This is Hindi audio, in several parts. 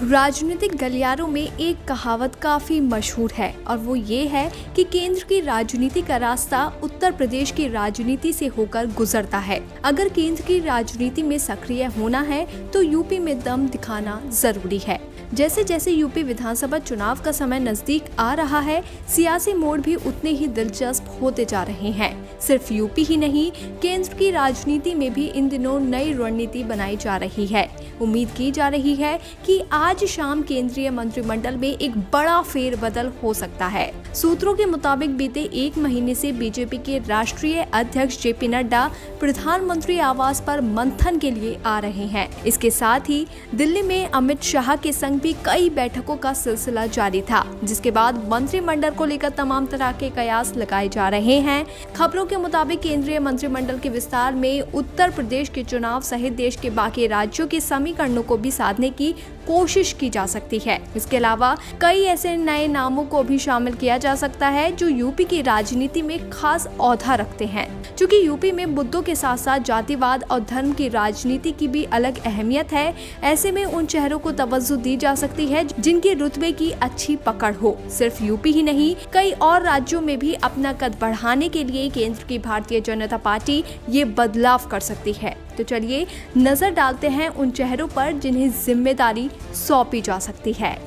राजनीतिक गलियारों में एक कहावत काफी मशहूर है और वो ये है कि केंद्र की राजनीति का रास्ता उत्तर प्रदेश की राजनीति से होकर गुजरता है। अगर केंद्र की राजनीति में सक्रिय होना है तो यूपी में दम दिखाना जरूरी है। जैसे जैसे यूपी विधानसभा चुनाव का समय नजदीक आ रहा है, सियासी मोड़ भी उतने ही दिलचस्प होते जा रहे हैं। सिर्फ यूपी ही नहीं, केंद्र की राजनीति में भी इन दिनों नई रणनीति बनाई जा रही है। उम्मीद की जा रही है कि आज शाम केंद्रीय मंत्रिमंडल में एक बड़ा फेरबदल हो सकता है। सूत्रों के मुताबिक बीते एक महीने से बीजेपी के राष्ट्रीय अध्यक्ष जेपी नड्डा प्रधानमंत्री आवास पर मंथन के लिए आ रहे हैं। इसके साथ ही दिल्ली में अमित शाह के संग भी कई बैठकों का सिलसिला जारी था, जिसके बाद मंत्रिमंडल को लेकर तमाम तरह के कयास लगाए जा रहे हैं। खबरों के मुताबिक केंद्रीय मंत्रिमंडल के विस्तार में उत्तर प्रदेश के चुनाव सहित देश के बाकी राज्यों के समीकरणों को भी साधने की कोशिश की जा सकती है। इसके अलावा कई ऐसे नए नामों को भी शामिल किया जा सकता है जो यूपी की राजनीति में खास औहदा रखते हैं। क्योंकि यूपी में मुद्दों के साथ साथ जातिवाद और धर्म की राजनीति की भी अलग अहमियत है। ऐसे में उन चेहरों को तवज्जो दी जा सकती है जिनके रुतबे की अच्छी पकड़ हो। सिर्फ यूपी ही नहीं, कई और राज्यों में भी अपना कद बढ़ाने के लिए केंद्र की भारतीय जनता पार्टी ये बदलाव कर सकती है। तो चलिए नजर डालते हैं उन चेहरों पर जिन्हें जिम्मेदारी सौंपी जा सकती है।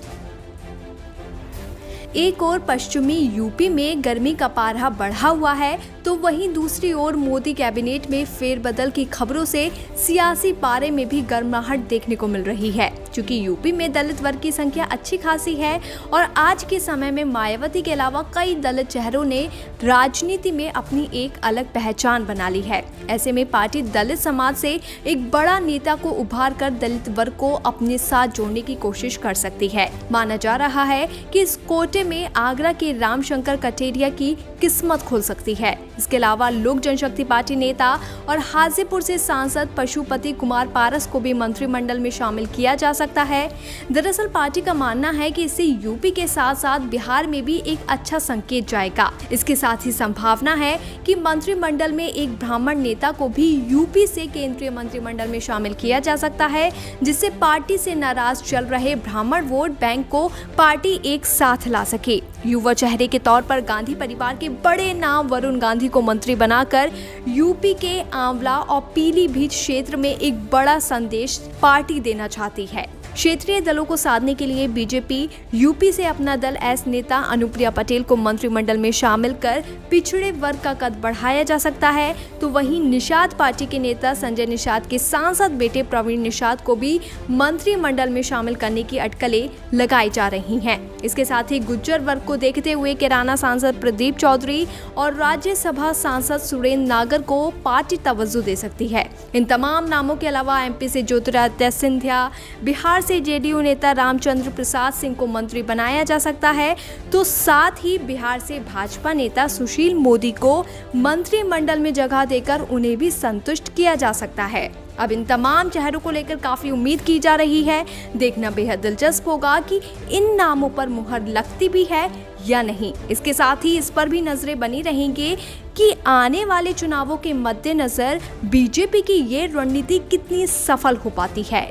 एक ओर पश्चिमी यूपी में गर्मी का पारा बढ़ा हुआ है, तो वहीं दूसरी ओर मोदी कैबिनेट में फेरबदल की खबरों से सियासी पारे में भी गर्माहट देखने को मिल रही है। क्योंकि यूपी में दलित वर्ग की संख्या अच्छी खासी है और आज के समय में मायावती के अलावा कई दलित चेहरों ने राजनीति में अपनी एक अलग पहचान बना ली है। ऐसे में पार्टी दलित समाज से एक बड़ा नेता को उभार कर दलित वर्ग को अपने साथ जोड़ने की कोशिश कर सकती है। माना जा रहा है कि इस कोटे में आगरा के रामशंकर कटेरिया की किस्मत खुल सकती है। इसके अलावा लोक जनशक्ति पार्टी नेता और हाजीपुर से सांसद पशुपति कुमार पारस को भी मंत्रिमंडल में शामिल किया जा सकता है। दरअसल पार्टी का मानना है कि इससे यूपी के साथ साथ बिहार में भी एक अच्छा संकेत जाएगा। इसके साथ ही संभावना है कि मंत्रिमंडल में एक ब्राह्मण नेता को भी यूपी से केंद्रीय मंत्रिमंडल में शामिल किया जा सकता है, जिससे पार्टी से नाराज चल रहे ब्राह्मण वोट बैंक को पार्टी एक साथ ला सके। युवा चेहरे के तौर पर गांधी परिवार के बड़े नाम वरुण गांधी को मंत्री बनाकर यूपी के आंवला और पीलीभीत क्षेत्र में एक बड़ा संदेश पार्टी देना चाहती है। क्षेत्रीय दलों को साधने के लिए बीजेपी यूपी से अपना दल एस नेता अनुप्रिया पटेल को मंत्रिमंडल में शामिल कर पिछड़े वर्ग का कद बढ़ाया जा सकता है। तो वहीं निषाद पार्टी के नेता संजय निषाद के सांसद बेटे प्रवीण निषाद को भी मंत्रिमंडल में शामिल करने की अटकलें लगाई जा रही हैं। इसके साथ ही गुज्जर वर्ग को देखते हुए किराना सांसद प्रदीप चौधरी और राज्यसभा सांसद सुरेंद्र नागर को पार्टी तवज्जो दे सकती है। इन तमाम नामों के अलावा एमपी से ज्योतिरादित्य सिंधिया, बिहार से जेडीयू नेता रामचंद्र प्रसाद सिंह को मंत्री बनाया जा सकता है। तो साथ ही बिहार से भाजपा नेता सुशील मोदी को मंत्रिमंडल में जगह देकर उन्हें भी संतुष्ट किया जा सकता है। अब इन तमाम चेहरों को लेकर काफी उम्मीद की जा रही है। देखना बेहद दिलचस्प होगा कि इन नामों पर मुहर लगती भी है या नहीं। इसके साथ ही इस पर भी नजरें बनी रहेंगी कि आने वाले चुनावों के मद्देनजर बीजेपी की ये रणनीति कितनी सफल हो पाती है।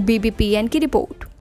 BBPN की रिपोर्ट।